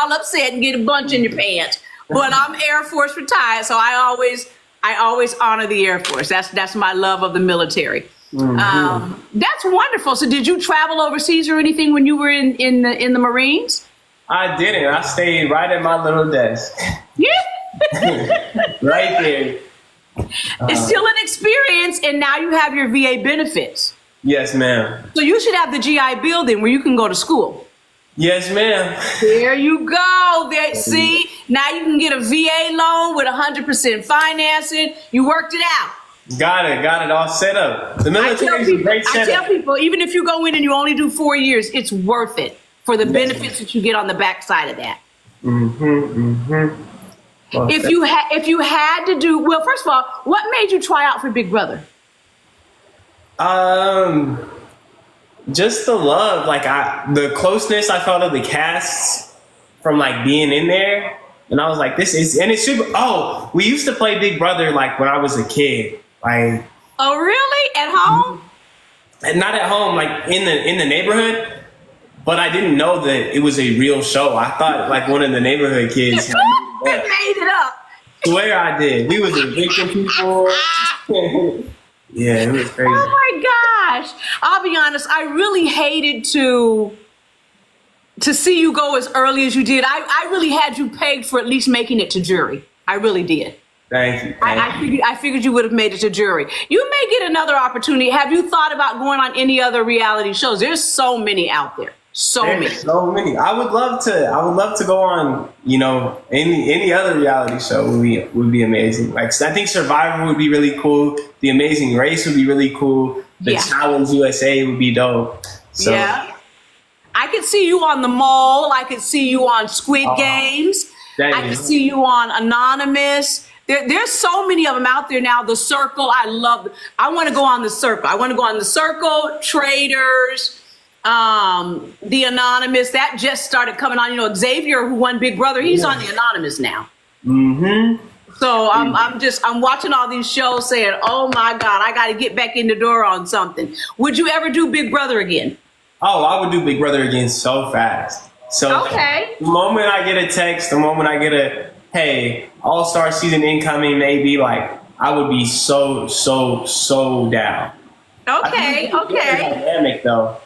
all upset and get a bunch in your pants. But I'm Air Force retired, so I always honor the Air Force. That's my love of the military. That's wonderful. So did you travel overseas or anything when you were in the Marines? I didn't. I stayed right at my little desk. Yeah. Right there. It's still an experience, and now you have your VA benefits. Yes, ma'am. So you should have the GI Bill then, where you can go to school. Yes, ma'am. There you go. There, see, now you can get a VA loan with 100% financing. You worked it out. Got it all set up. The military is a great setup. I tell people, even if you go in and you only do 4 years, it's worth it for the benefits that you get on the backside of that. Well, if you had to do, well, first of all, what made you try out for Big Brother? Just the love, like the closeness I felt of the cast from like being in there, and I was like, it's super. Oh, we used to play Big Brother like when I was a kid, like. Oh, really? At home? And not at home, like in the neighborhood. But I didn't know that it was a real show. I thought like one of the neighborhood kids had made it up. Swear I did. We was evicting people. Yeah, it was crazy. Oh my gosh. I'll be honest, I really hated to see you go as early as you did. I really had you pegged for at least making it to jury. I really did. Thank you. I figured you would have made it to jury. You may get another opportunity. Have you thought about going on any other reality shows? There's so many out there. So many. I would love to go on, any other reality show would be amazing. Like I think Survivor would be really cool. The Amazing Race would be really cool. The Challenge USA would be dope. So yeah. I could see you on The Mole. I could see you on Squid Games. I could see you on Anonymous. There's so many of them out there now. The Circle, I want to go on The Circle. I want to go on The Circle, Traders, the Anonymous. That just started coming on. Xavier, who won Big Brother, he's on the Anonymous now. So I'm watching all these shows saying, oh my God, I got to get back in the door on something. Would you ever do Big Brother again? Oh, I would do Big Brother again so fast. So okay. The moment I get a text, the moment I get hey, All-Star season incoming, maybe, like, I would be so down. Okay. Dynamic though.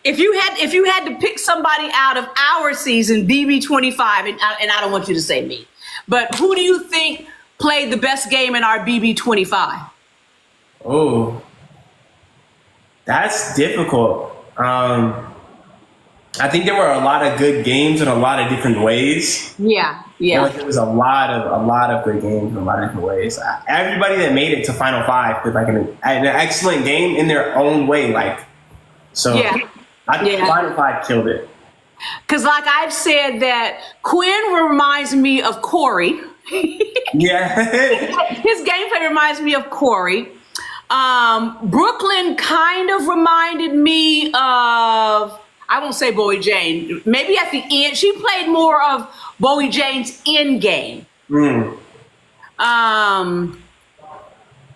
If you had to pick somebody out of our season, BB25, and I don't want you to say me, but who do you think played the best game in our BB25? Oh, that's difficult. I think there were a lot of good games in a lot of different ways. Yeah. Like there was a lot of good games in a lot of different ways. Everybody that made it to Final Five played like an excellent game in their own way. Like, so I think Final Five killed it. Because like I've said that Quinn reminds me of Corey. Yeah. His gameplay reminds me of Corey. Brooklyn kind of reminded me of, I won't say Bowie Jane. Maybe at the end, she played more of Bowie Jane's end game.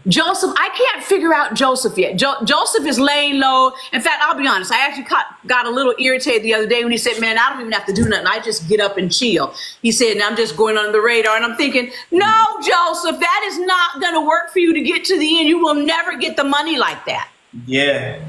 Joseph, I can't figure out Joseph yet. Joseph is laying low. In fact, I'll be honest, I actually got a little irritated the other day when he said, man, I don't even have to do nothing. I just get up and chill. He said, and I'm just going under the radar. And I'm thinking, no, Joseph, that is not going to work for you to get to the end. You will never get the money like that. Yeah.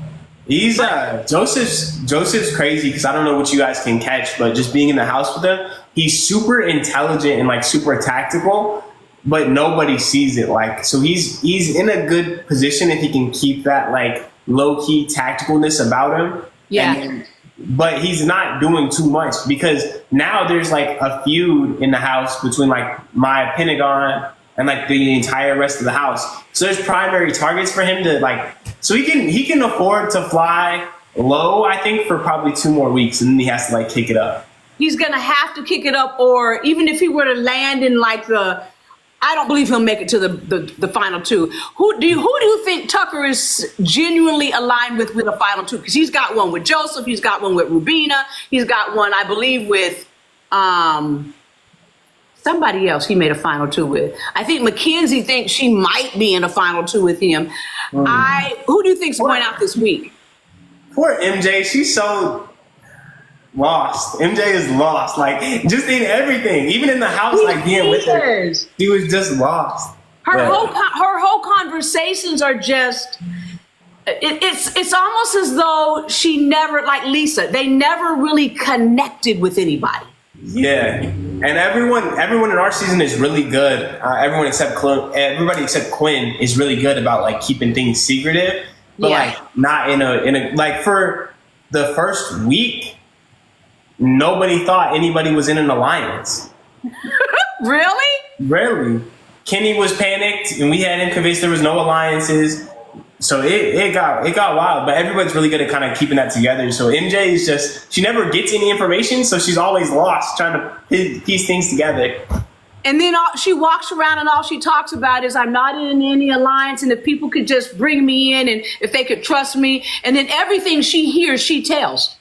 He's Joseph's crazy because I don't know what you guys can catch, but just being in the house with him, he's super intelligent and like super tactical, but nobody sees it. Like, so he's in a good position if he can keep that like low key tacticalness about him. Yeah. But he's not doing too much because now there's like a feud in the house between like my Pentagon and like the entire rest of the house. So there's primary targets for him to like, so he can afford to fly low, I think, for probably 2 more weeks, and then he has to like kick it up. He's gonna have to kick it up, or even if he were to land in like I don't believe he'll make it to the final 2. Who do you think Tucker is genuinely aligned with a final 2? Because he's got one with Joseph, he's got one with Rubina, he's got one, I believe, with somebody else he made a final 2 with. I think Mackenzie thinks she might be in a final 2 with him. Who do you think's going out this week? Poor MJ, she's so lost. MJ is lost. Like, just in everything. Even in the house, like being with her, she was just lost. Her whole conversations are just. It's almost as though she never, like Lisa, they never really connected with anybody. Yeah, and everyone in our season is really good. Everybody except Quinn is really good about like keeping things secretive, but like not in a like for the first week, nobody thought anybody was in an alliance. Really? Kenny was panicked, and we had him convinced there was no alliances. So it got wild, but everybody's really good at kind of keeping that together. So MJ is just, she never gets any information, so she's always lost trying to piece things together. And then she walks around and all she talks about is, I'm not in any alliance, and if people could just bring me in, and if they could trust me, and then everything she hears, she tells.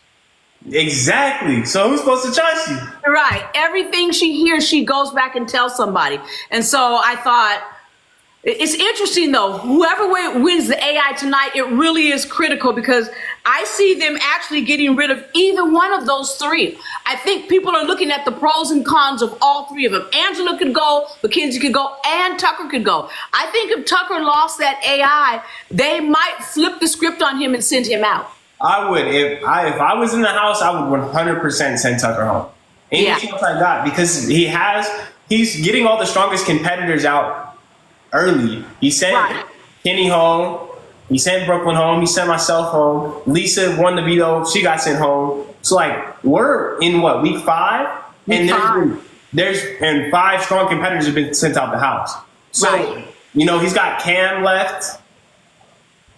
Exactly. So who's supposed to trust you? Right. Everything she hears, she goes back and tells somebody. And so I thought, it's interesting though, whoever wins the AI tonight, it really is critical, because I see them actually getting rid of either one of those three. I think people are looking at the pros and cons of all three of them. Angela could go, Mackenzie could go, and Tucker could go. I think if Tucker lost that AI, they might flip the script on him and send him out. I would. If I was in the house, I would 100% send Tucker home. Any chance I got, because he's getting all the strongest competitors out early. He sent Kenny home. He sent Brooklyn home. He sent myself home. Lisa won the veto. She got sent home. So like, we're in week 5, and there's 5 strong competitors have been sent out the house. So he's got Cam left,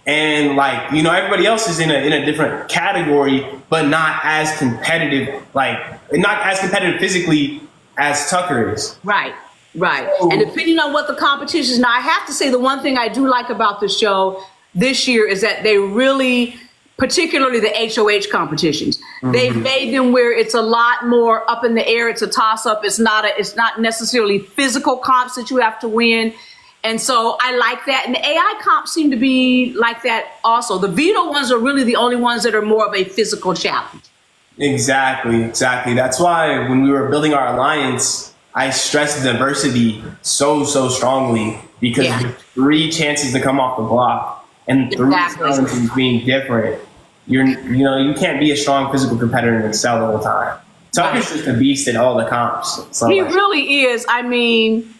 and like everybody else is in a different category, but not as competitive. Like not as competitive physically as Tucker is. Right. And depending on what the competition is. Now, I have to say the one thing I do like about the show this year is that they really, particularly the HOH competitions, they've made them where it's a lot more up in the air. It's a toss-up. It's not necessarily physical comps that you have to win. And so I like that. And the AI comps seem to be like that also. The veto ones are really the only ones that are more of a physical challenge. Exactly. That's why when we were building our alliance, I stressed diversity so strongly, because there's 3 chances to come off the block, and 3 chances being different. You can't be a strong physical competitor and excel all the time. Tucker's just a beast in all the comps. So he really is. I mean,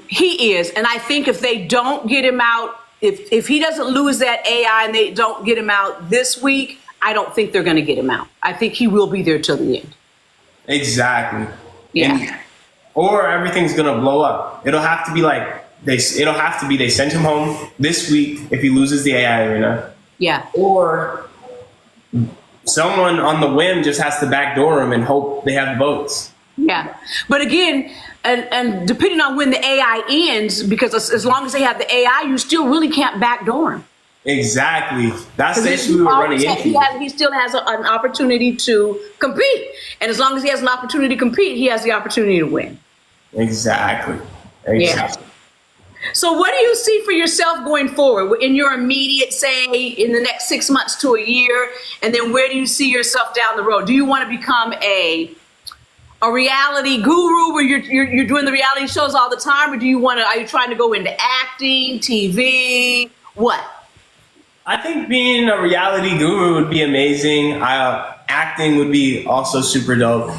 he is. And I think if they don't get him out, if he doesn't lose that AI and they don't get him out this week, I don't think they're going to get him out. I think he will be there till the end. Exactly. Yeah. Or everything's gonna blow up. It'll have to be they send him home this week if he loses the AI arena. Yeah. Or someone on the whim just has to backdoor him and hope they have votes. Yeah. But again, and depending on when the AI ends, because as long as they have the AI, you still really can't backdoor him. Exactly. That's the issue we were running into. He still has an opportunity to compete. And as long as he has an opportunity to compete, he has the opportunity to win. Exactly. Yeah. So what do you see for yourself going forward in your immediate, say, in the next 6 months to a year? And then where do you see yourself down the road? Do you want to become a reality guru where you're doing the reality shows all the time? Or are you trying to go into acting, TV? What? I think being a reality guru would be amazing. Acting would be also super dope.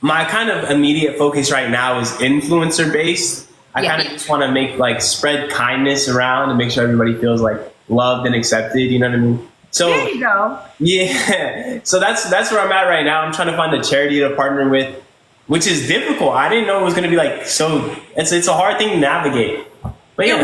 My kind of immediate focus right now is influencer based. I kind of just want to spread kindness around and make sure everybody feels loved and accepted. You know what I mean? So there you go. Yeah. So that's where I'm at right now. I'm trying to find a charity to partner with, which is difficult. I didn't know it was going to be so. It's a hard thing to navigate. But yeah.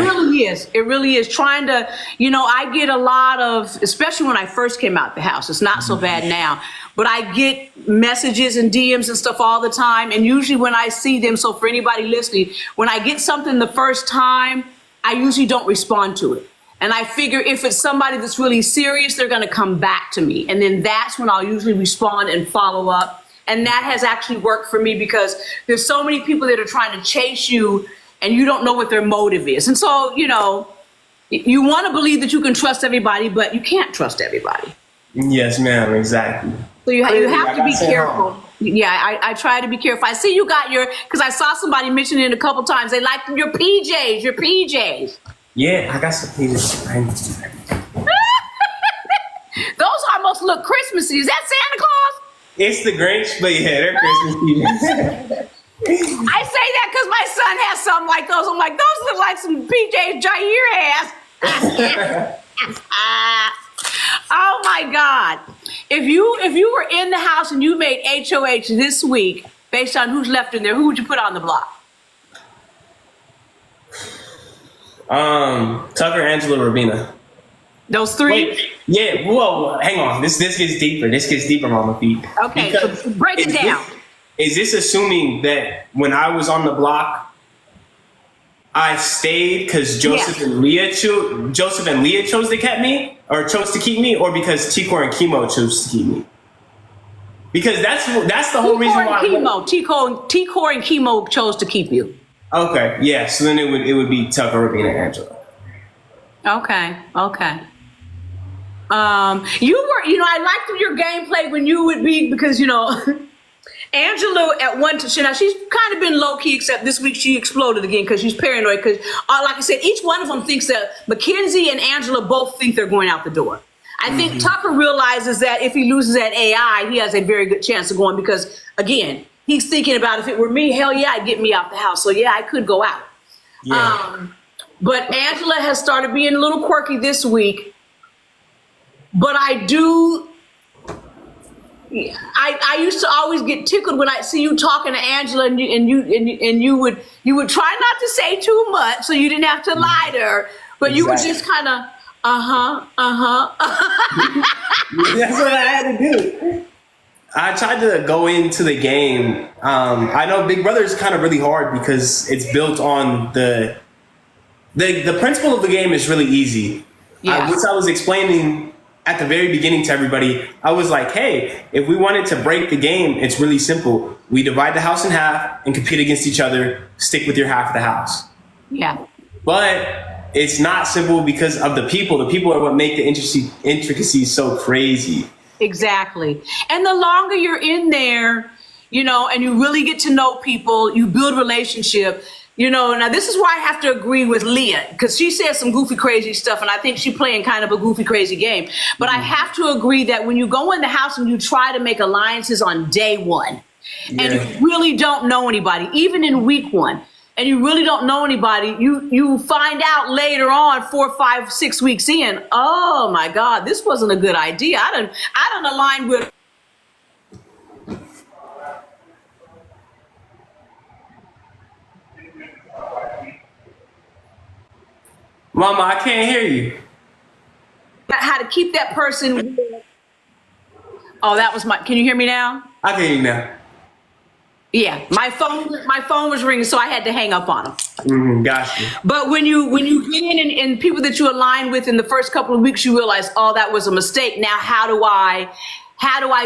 It really is. Trying to, I get a lot of, especially when I first came out the house, it's not so bad now, but I get messages and DMs and stuff all the time. And usually when I see them, so for anybody listening, when I get something the first time, I usually don't respond to it. And I figure if it's somebody that's really serious, they're going to come back to me. And then that's when I'll usually respond and follow up. And that has actually worked for me, because there's so many people that are trying to chase you and you don't know what their motive is. And so, you want to believe that you can trust everybody, but you can't trust everybody. Yes, ma'am. Exactly. So you Clearly, have I to be gotta stay careful. home. Yeah, I try to be careful. I see you got because I saw somebody mention it a couple times. They like your PJs, your PJs. Yeah, I got some pieces. Those almost look Christmassy. Is that Santa Claus? It's the Grinch, but yeah, they're Christmas pieces. I say that because my son has something like those. I'm like, those look like some PJs Jair has. Oh my God. If you were in the house and you made HOH this week, based on who's left in there, who would you put on the block? Tucker, Angela, Rabina. Those three? Wait, yeah, whoa, hang on. This gets deeper. This gets deeper, Mama Feet. Okay, so break it down. Is this assuming that when I was on the block, I stayed because Joseph and Leah chose to keep me, or chose to keep me, or because Titkok and Chemo chose to keep me? Because that's the whole reason why. Titkok and Chemo chose to keep you. Okay, yeah. So then it would be Tucker, Rabina, and Angela. Okay. I liked your gameplay when you would be, because Angela at one time, now she's kind of been low key, except this week she exploded again because she's paranoid. Because, like I said, each one of them thinks that Mackenzie and Angela both think they're going out the door. I think Tucker realizes that if he loses at AI, he has a very good chance of going, because, again, he's thinking about, if it were me, hell yeah, I'd get me out the house. So yeah, I could go out. Yeah. But Angela has started being a little quirky this week. But I used to always get tickled when I see you talking to Angela, and you would try not to say too much so you didn't have to lie to her, but you would just kind of That's what I had to do. I tried to go into the game. I know Big Brother is kind of really hard because it's built on the principle of the game is really easy. Yeah. Which I was explaining at the very beginning to everybody. I was like, hey, if we wanted to break the game, it's really simple. We divide the house in half and compete against each other. Stick with your half of the house. Yeah. But it's not simple because of the people. The people are what make the intricacies so crazy. Exactly. And the longer you're in there, and you really get to know people, you build relationship. Now this is why I have to agree with Leah, because she says some goofy, crazy stuff, and I think she's playing kind of a goofy, crazy game. But I have to agree that when you go in the house and you try to make alliances on day one, and you really don't know anybody, even in week one, and you really don't know anybody, you find out later on, 4, 5, 6 weeks in, oh my God, this wasn't a good idea. I don't align with. Mama, I can't hear you. How to keep that person. Oh, that was can you hear me now? I can hear you now. Yeah, my phone was ringing, so I had to hang up on him. Gotcha. But when you get in and people that you align with in the first couple of weeks, you realize, oh, that was a mistake. Now, how do I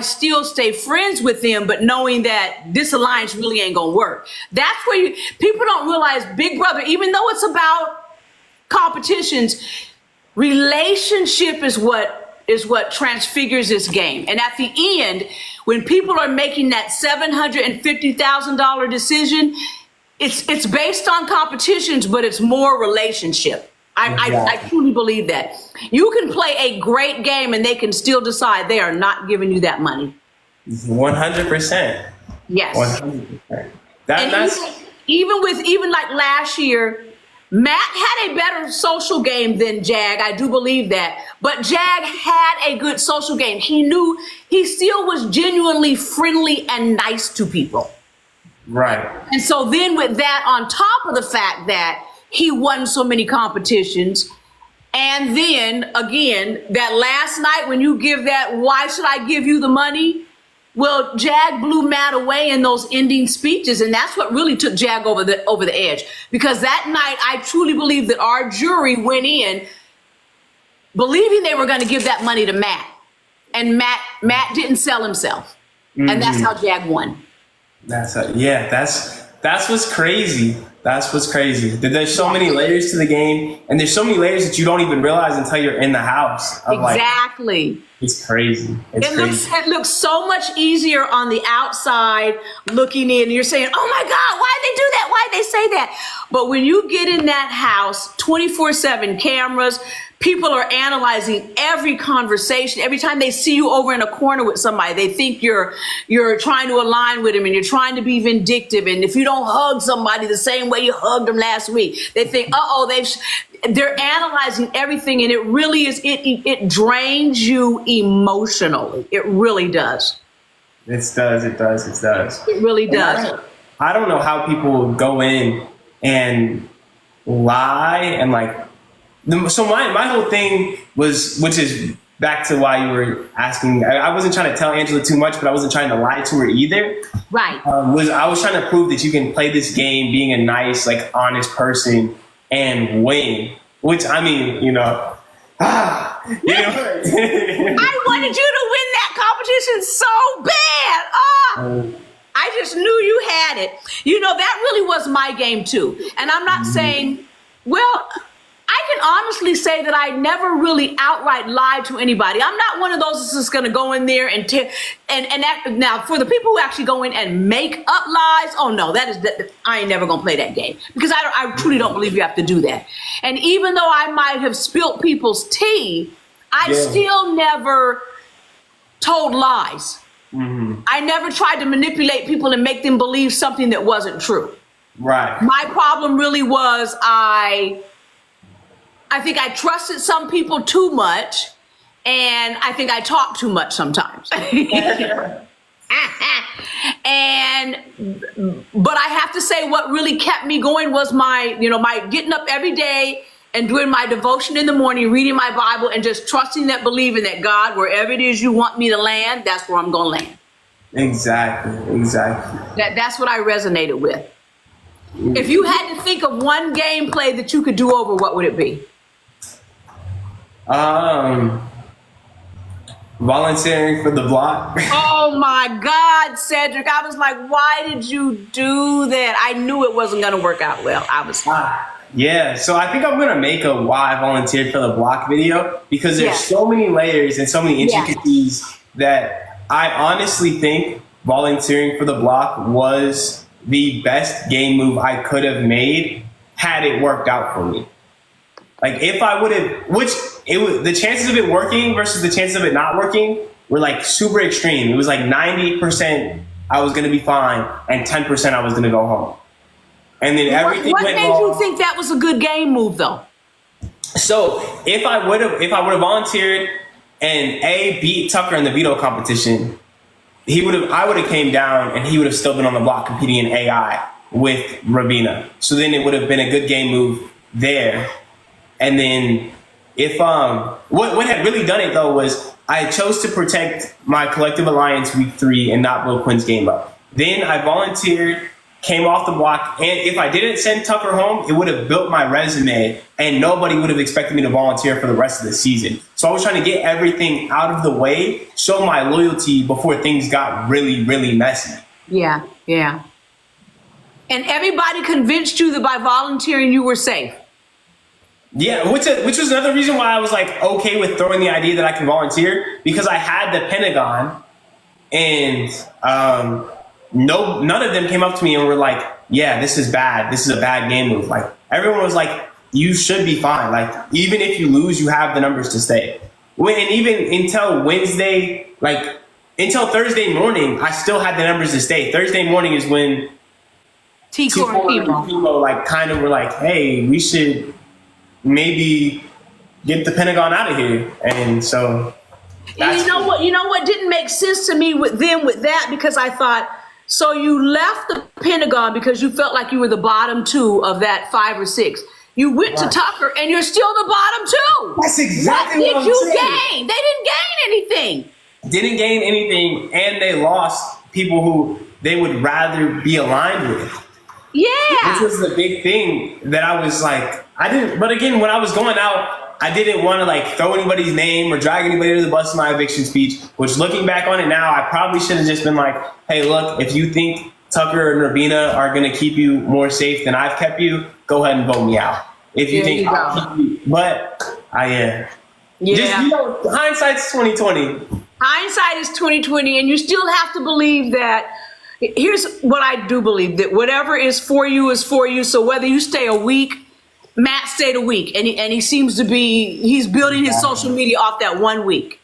still stay friends with them, but knowing that this alliance really ain't gonna work? That's where people don't realize Big Brother, even though it's about competitions, relationship is what transfigures this game. And at the end, when people are making that $750,000 decision, it's based on competitions, but it's more relationship. I truly believe that. You can play a great game and they can still decide they are not giving you that money. 100%. Yes. 100%. Even like last year, Matt had a better social game than Jag. I do believe that. But Jag had a good social game. He still was genuinely friendly and nice to people. Right. And so then with that, on top of the fact that he won so many competitions, and then again, that last night when you give that, why should I give you the money? Well, Jag blew Matt away in those ending speeches, and that's what really took Jag over the edge. Because that night, I truly believe that our jury went in believing they were going to give that money to Matt, and Matt didn't sell himself, and that's how Jag won. That's That's what's crazy. That's what's crazy. There's so many layers to the game, and there's so many layers that you don't even realize until you're in the house. Exactly. It's crazy. It looks so much easier on the outside looking in. You're saying, oh my God, why'd they do that? Why'd they say that? But when you get in that house, 24/7 cameras, people are analyzing every conversation. Every time they see you over in a corner with somebody, they think you're trying to align with them and you're trying to be vindictive. And if you don't hug somebody the same way you hugged them last week, they think, they're analyzing everything. And it really is, it drains you emotionally. It really does. It does. It really does. I don't know how people go in and lie and so my whole thing was, which is back to why you were asking, I wasn't trying to tell Angela too much, but I wasn't trying to lie to her either. Right. I was trying to prove that you can play this game being a nice, honest person and win, which, I mean, I wanted you to win that competition so bad. I just knew you had it. That really was my game too. And I'm not saying, I can honestly say that I never really outright lied to anybody. I'm not one of those that's just going to go in there and now for the people who actually go in and make up lies. Oh no, I ain't never going to play that game because I truly don't believe you have to do that. And even though I might have spilt people's tea, I still never told lies. Mm-hmm. I never tried to manipulate people and make them believe something that wasn't true. Right. My problem really was I think I trusted some people too much, and I think I talked too much sometimes. But I have to say what really kept me going was my getting up every day and doing my devotion in the morning, reading my Bible, and just trusting that, believing that God, wherever it is you want me to land, that's where I'm going to land. Exactly. That's what I resonated with. If you had to think of one gameplay that you could do over, what would it be? Volunteering for the block. Oh my God, Cedric. I was like, why did you do that? I knew it wasn't going to work out well. Yeah, so I think I'm going to make a why I volunteered for the block video because there's so many layers and so many intricacies that I honestly think volunteering for the block was the best game move I could have made had it worked out for me. If I would have, the chances of it working versus the chances of it not working were super extreme. It was 90% I was going to be fine and 10% I was going to go home. And then everything what went made wrong. you think that was a good game move though? So if I would have volunteered and beat Tucker in the veto competition, I would have came down and he would have still been on the block competing in AI with Rabina. So then it would have been a good game move there. And then if what had really done it though was I chose to protect my collective alliance week 3 and not blow Quinn's game up. Then I volunteered, came off the block, and if I didn't send Tucker home, it would have built my resume and nobody would have expected me to volunteer for the rest of the season. So I was trying to get everything out of the way, show my loyalty before things got really, really messy. Yeah. And everybody convinced you that by volunteering you were safe. Yeah, which was another reason why I was okay with throwing the idea that I can volunteer because I had the Pentagon and none of them came up to me and were like, yeah, this is bad. This is a bad game move. Everyone was like, you should be fine. Even if you lose, you have the numbers to stay. And even until Wednesday, until Thursday morning, I still had the numbers to stay. Thursday morning is when titkok and Kimo kind of were like, hey, we should maybe get the Pentagon out of here. And so you know what didn't make sense to me with that because I thought, so you left the Pentagon because you felt like you were the bottom 2 of that 5 or 6. You went to Tucker and you're still the bottom 2. That's exactly what I'm saying. What did you gain? They didn't gain anything. Didn't gain anything, and they lost people who they would rather be aligned with. Yeah. This was the big thing that I was but again, when I was going out, I didn't want to throw anybody's name or drag anybody to the bus in my eviction speech, which looking back on it now, I probably should have just been hey, look, if you think Tucker and Rabina are going to keep you more safe than I've kept you, go ahead and vote me out. If you think I'll keep you, but I am. Yeah. Just, hindsight's 2020. Hindsight is 2020, and you still have to believe that. Here's what I do believe, that whatever is for you is for you. So whether you stay a week, Matt stayed a week, and he seems to be, he's building his social media off that 1 week.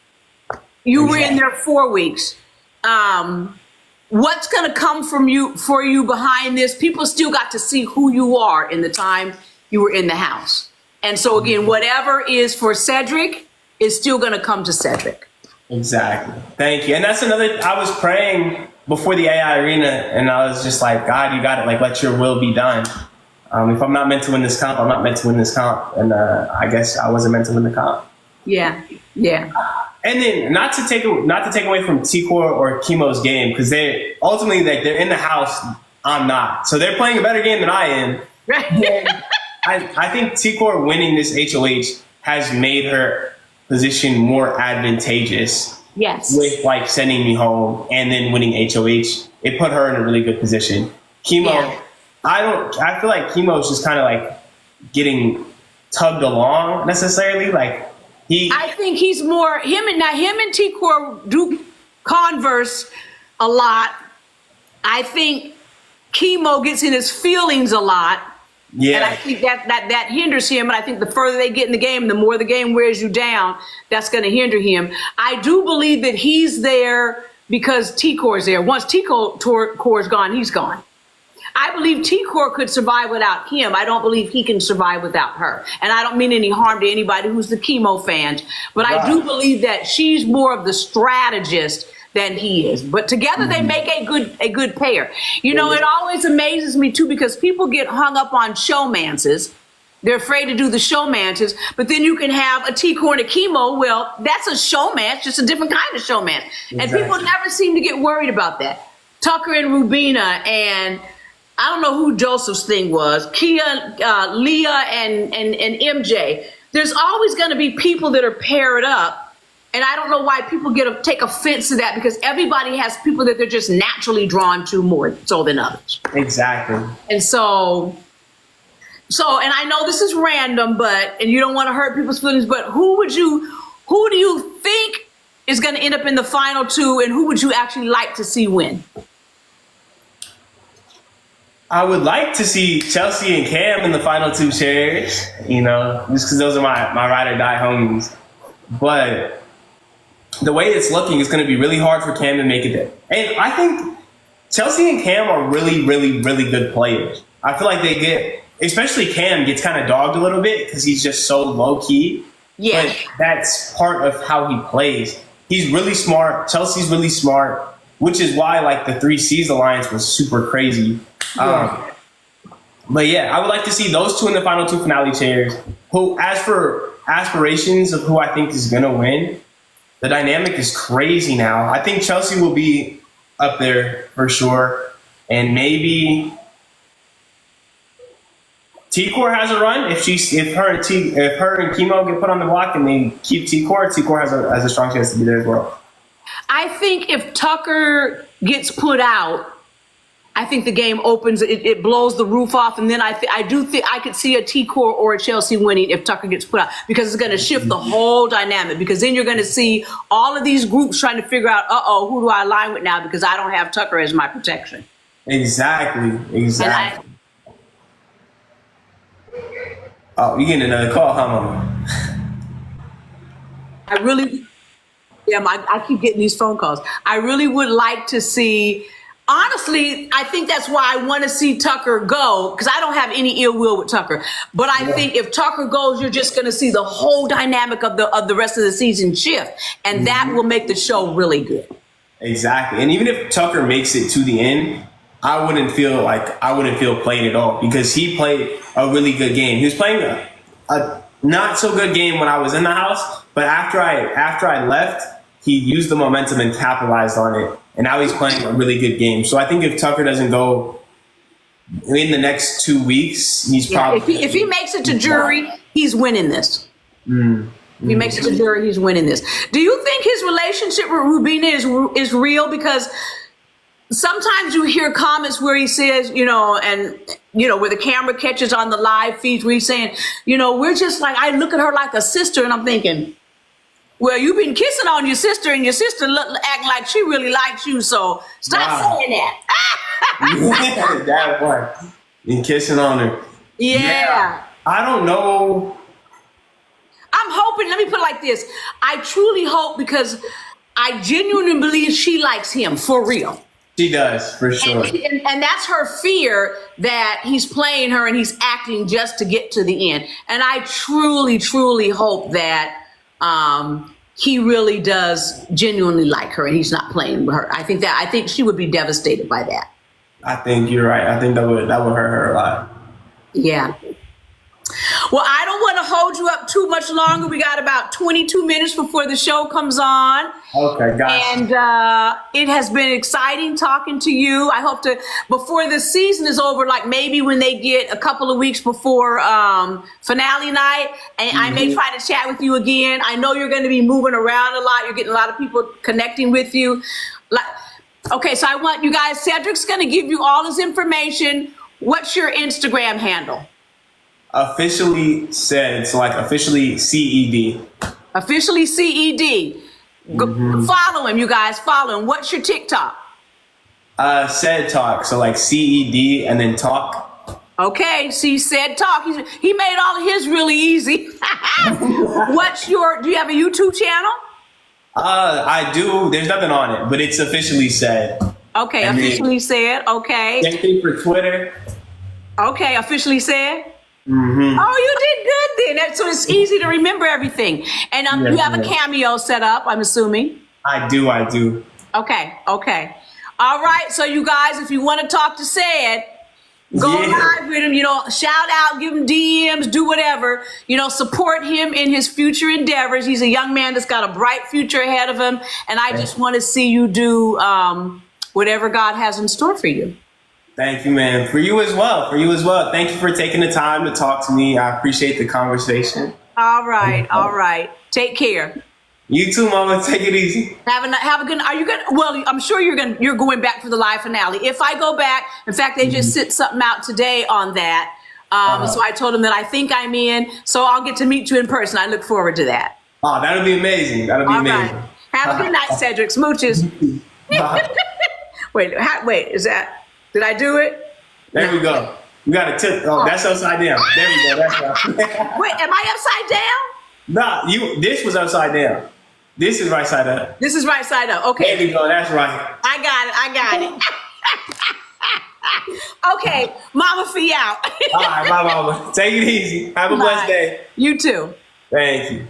You were in there 4 weeks. What's going to come from you for you behind this? People still got to see who you are in the time you were in the house. And so again, whatever is for Cedric is still going to come to Cedric. Exactly. Thank you. And that's another, I was praying before the AI arena, and I was just like, God, you got to let your will be done. If I'm not meant to win this comp, I'm not meant to win this comp. And I guess I wasn't meant to win the comp. Yeah. Yeah. And then not to take away from T-Core or Chemo's game, because they ultimately they're in the house. I'm not. So they're playing a better game than I am. Right. I think T-Core winning this HOH has made her position more advantageous. Yes. With sending me home and then winning HOH, it put her in a really good position. Chemo, I feel like Chemo's just kind of getting tugged along necessarily. I think he's more him and T-Core do converse a lot. I think Chemo gets in his feelings a lot. Yeah. And I think that hinders him. And I think the further they get in the game, the more the game wears you down, that's going to hinder him. I do believe that he's there because T-Core's there. Once T-Core's gone, he's gone. I believe T-Core could survive without him. I don't believe he can survive without her. And I don't mean any harm to anybody who's the Chemo fans, but I do believe that she's more of the strategist than he is. But together they make a good pair. It always amazes me too, because people get hung up on showmances. They're afraid to do the showmances, but then you can have a T-Core and a Chemo. Well, that's a showman, just a different kind of showman. Exactly. And people never seem to get worried about that. Tucker and Rubina, and I don't know who Joseph's thing was, Kia, Leah, and MJ. There's always going to be people that are paired up. And I don't know why people take offense to that, because everybody has people that they're just naturally drawn to more so than others. Exactly. And so, and I know this is random, and you don't want to hurt people's feelings, but who do you think is going to end up in the final two, and who would you actually like to see win? I would like to see Chelsea and Cam in the final two chairs, just because those are my ride or die homies. But the way it's looking, it's going to be really hard for Cam to make it there. And I think Chelsea and Cam are really, really, really good players. I feel like especially Cam gets kind of dogged a little bit because he's just so low key. Yeah. But that's part of how he plays. He's really smart. Chelsea's really smart, which is why the 3C's alliance was super crazy. Yeah. But yeah, I would like to see those two in the final two finale chairs. Who, as for aspirations of who I think is going to win, the dynamic is crazy now. I think Chelsea will be up there for sure. And maybe T-Core has a run. If her and Chemo get put on the block and they keep T-Core has a strong chance to be there as well. I think if Tucker gets put out, I think the game opens, it blows the roof off, and then I do think I could see a T-Core or a Chelsea winning if Tucker gets put out, because it's going to shift the whole dynamic, because then you're going to see all of these groups trying to figure out, who do I align with now, because I don't have Tucker as my protection. Exactly. Oh, you getting another call, huh, Mama? I keep getting these phone calls. I really would like to see. Honestly, I think that's why I want to see Tucker go, because I don't have any ill will with Tucker. But I think if Tucker goes, you're just going to see the whole dynamic of the rest of the season shift, and that will make the show really good. Exactly. And even if Tucker makes it to the end, I wouldn't feel played at all, because he played a really good game. He was playing a not so good game when I was in the house, but after I left, he used the momentum and capitalized on it. And now he's playing a really good game. So I think if Tucker doesn't go in the next 2 weeks, he's probably... If he makes it to jury, he's winning this. If he makes it to jury, he's winning this. Do you think his relationship with Rubina is real? Because sometimes you hear comments where he says, where the camera catches on the live feeds where he's saying, we're just like, I look at her like a sister, and I'm thinking, well, you've been kissing on your sister, and your sister acting like she really likes you, so stop saying that. That one. Been kissing on her. Yeah. I don't know. I'm hoping, let me put it like this. I truly hope, because I genuinely believe she likes him for real. She does, for sure. And that's her fear, that he's playing her and he's acting just to get to the end. And I truly, truly hope that he really does genuinely like her and he's not playing with her. I think she would be devastated by that. I think you're right. I think that would hurt her a lot. Yeah. Well, I don't want to hold you up too much longer. We got about 22 minutes before the show comes on. Okay, gotcha. And it has been exciting talking to you. I hope to, before the season is over, like maybe when they get a couple of weeks before finale night, and I may try to chat with you again. I know you're going to be moving around a lot. You're getting a lot of people connecting with you. Okay, so I want you guys, Cedric's going to give you all his information. What's your Instagram handle? Officially said, so like officially CED. Officially CED. Follow him, you guys. Follow him. What's your TikTok? Said talk. So like CED and then talk. Okay, see, said talk. He made all of his really easy. Do you have a YouTube channel? I do. There's nothing on it, but it's officially said. Okay, and officially said. Okay. Same thing for Twitter. Okay, officially said. Oh, you did good then. So it's easy to remember everything. And you have a Cameo set up, I'm assuming. I do. Okay. All right. So you guys, if you want to talk to Said, go live with him, shout out, give him DMs, do whatever, support him in his future endeavors. He's a young man that's got a bright future ahead of him. And I just want to see you do whatever God has in store for you. Thank you, man. For you as well. Thank you for taking the time to talk to me. I appreciate the conversation. All right. Take care. You too, Mama. Take it easy. Have a good. Are you gonna? Well, I'm sure you're going back for the live finale. If I go back, in fact, they just sent something out today on that. So I told them that I think I'm in. So I'll get to meet you in person. I look forward to that. Oh, that'll be amazing. All right. Have a good night, Cedric. Smooches. Wait. Is that? Did I do it? There we go. You got a tip. Oh, that's upside down. There we go. That's right. Wait, am I upside down? Nah, this was upside down. This is right side up. This is right side up. Okay. There we go. That's right. I got it. Okay, Mama Fee out. All right, bye, Mama. Take it easy. Have a blessed day. You too. Thank you.